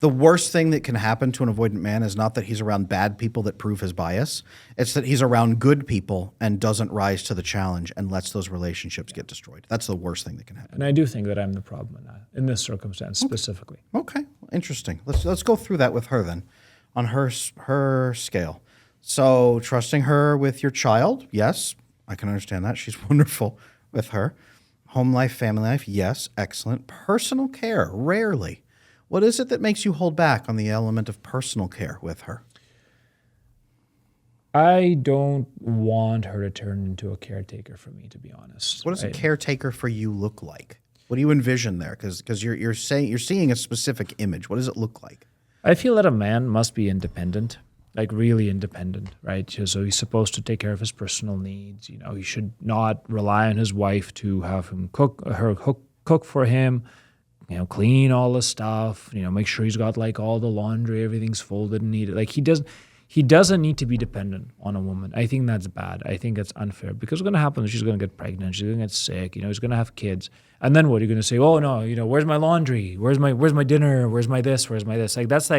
The worst thing that can happen to an avoidant man is not that he's around bad people that prove his bias. It's that he's around good people and doesn't rise to the challenge and lets those relationships get destroyed. That's the worst thing that can happen. And I do think that I'm the problem in this circumstance specifically. Okay, interesting. Let's go through that with her then, on her scale. So trusting her with your child, yes, I can understand that. She's wonderful with her. Home life, family life, yes, excellent. Personal care, rarely. What is it that makes you hold back on the element of personal care with her? I don't want her to turn into a caretaker for me, to be honest. What does a caretaker for you look like? What do you envision there? Because you're seeing a specific image. What does it look like? I feel that a man must be independent, like really independent, right? So he's supposed to take care of his personal needs. You know, he should not rely on his wife to have him cook for him. You know, clean all the stuff, you know, make sure he's got like all the laundry, everything's folded and needed. Like he doesn't need to be dependent on a woman. I think that's bad. I think that's unfair because what's going to happen is she's going to get pregnant. She's going to get sick. You know, he's going to have kids. And then what? You're going to say, oh no, you know, where's my laundry? Where's my dinner? Where's my this? Where's my this? Like that's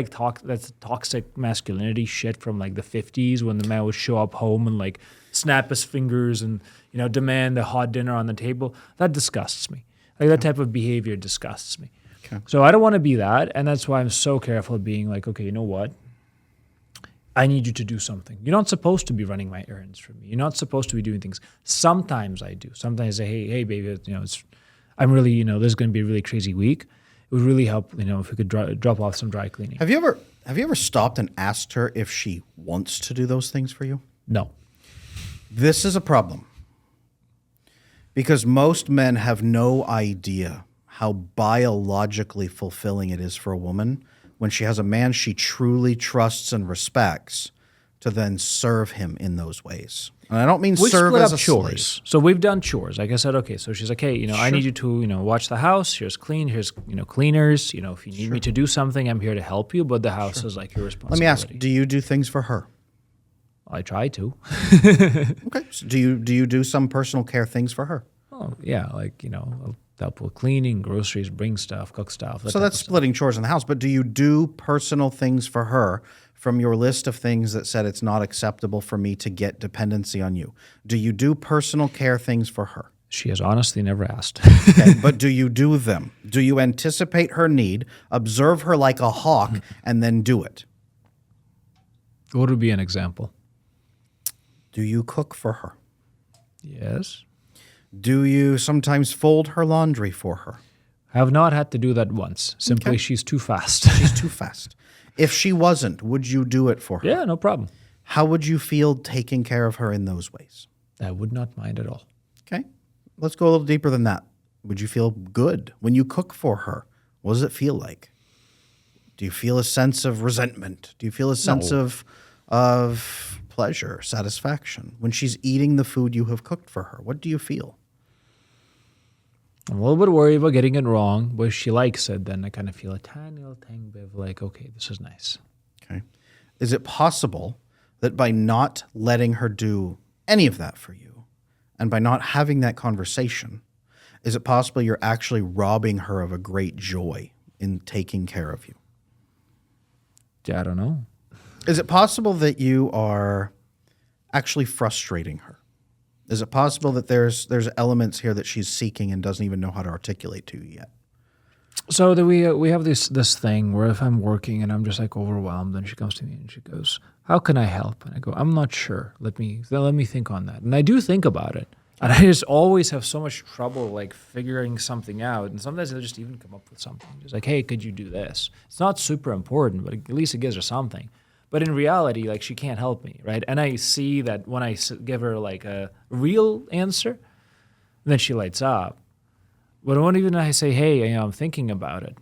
toxic masculinity shit from like the 50s when the man would show up home and like snap his fingers and, you know, demand the hot dinner on the table. That disgusts me. Like that type of behavior disgusts me. Okay. So I don't want to be that. And that's why I'm so careful of being like, okay, you know what? I need you to do something. You're not supposed to be running my errands for me. You're not supposed to be doing things. Sometimes I do. Sometimes I say, hey, baby, you know, I'm really, you know, this is going to be a really crazy week. It would really help, you know, if we could drop off some dry cleaning. Have you ever stopped and asked her if she wants to do those things for you? No. This is a problem. Because most men have no idea how biologically fulfilling it is for a woman when she has a man she truly trusts and respects to then serve him in those ways. And I don't mean serve as a chores. slave. So we've done chores. Like I said, okay, so she's like, hey, you know, I need you to, you know, watch the house. Here's here's, you know, cleaners. You know, if you need me to do something, I'm here to help you. But the house is like your responsibility. Let me ask, do you do things for her? I try to. Okay. So do you do some personal care things for her? Oh, yeah, like, you know, I'll help with cleaning, groceries, bring stuff, cook stuff. So that's splitting chores in the house. But do you do personal things for her from your list of things that said it's not acceptable for me to get dependency on you? Do you do personal care things for her? She has honestly never asked. Okay, but do you do them? Do you anticipate her need, observe her like a hawk, and then do it? What would be an example? Do you cook for her? Yes. Do you sometimes fold her laundry for her? I have not had to do that once. Simply, she's too fast. She's too fast. If she wasn't, would you do it for her? Yeah, no problem. How would you feel taking care of her in those ways? I would not mind at all. Okay. Let's go a little deeper than that. Would you feel good when you cook for her? What does it feel like? Do you feel a sense of resentment? Do you feel a sense of pleasure, satisfaction when she's eating the food you have cooked for her? What do you feel? I'm a little bit worried about getting it wrong, but if she likes it, then I kind of feel a tiny little bit of like, okay, this is nice. Okay. Is it possible that by not letting her do any of that for you and by not having that conversation, is it possible you're actually robbing her of a great joy in taking care of you? Yeah, I don't know. Is it possible that you are actually frustrating her? Is it possible that there's elements here that she's seeking and doesn't even know how to articulate to you yet? So we have this thing where if I'm working and I'm just like overwhelmed, and she comes to me and she goes, "How can I help?" And I go, "I'm not sure. Let me think on that." And I do think about it, and I just always have so much trouble like figuring something out. And sometimes I'll just even come up with something, just like, "Hey, could you do this?" It's not super important, but at least it gives her something. But in reality, like, she can't help me, right? And I see that when I give her like a real answer, then she lights up. But when even I say, hey, you know, I'm thinking about it,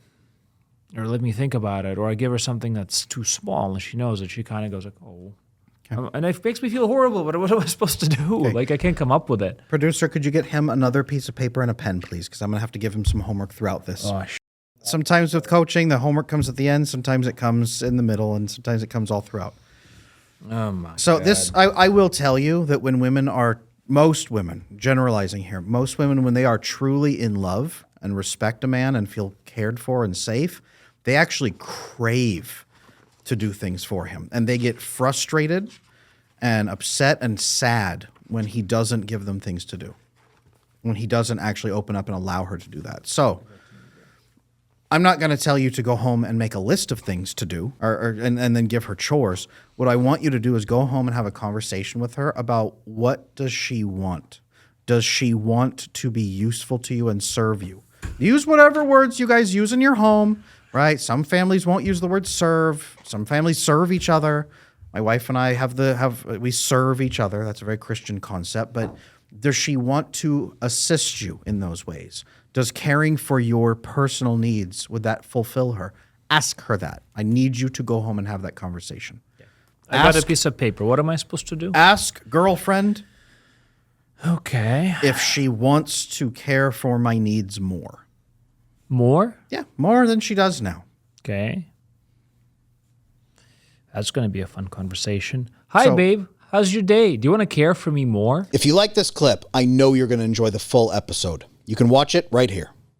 or let me think about it, or I give her something that's too small and she knows it, she kind of goes like, oh. Okay. And it makes me feel horrible, but what am I supposed to do? Okay. Like, I can't come up with it. Producer, could you get him another piece of paper and a pen, please? Because I'm going to have to give him some homework throughout this. Oh, Sometimes with coaching, the homework comes at the end. Sometimes it comes in the middle, and sometimes it comes all throughout. Oh my So God. I will tell you that when most women, generalizing here, most women, when they are truly in love and respect a man and feel cared for and safe, They actually crave to do things for him. And they get frustrated and upset and sad when he doesn't give them things to do, when he doesn't actually open up and allow her to do that. So I'm not going to tell you to go home and make a list of things to do and then give her chores. What I want you to do is go home and have a conversation with her about what does she want. Does she want to be useful to you and serve you? Use whatever words you guys use in your home, right? Some families won't use the word serve. Some families serve each other. My wife and I we serve each other. That's a very Christian concept. But does she want to assist you in those ways? Does caring for your personal needs, would that fulfill her? Ask her that. I need you to go home and have that conversation. I got a piece of paper. What am I supposed to do? Ask girlfriend Okay. if she wants to care for my needs more. More? Yeah, more than she does now. Okay. That's going to be a fun conversation. Hi, So- babe. How's your day? Do you want to care for me more? If you like this clip, I know you're going to enjoy the full episode. You can watch it right here.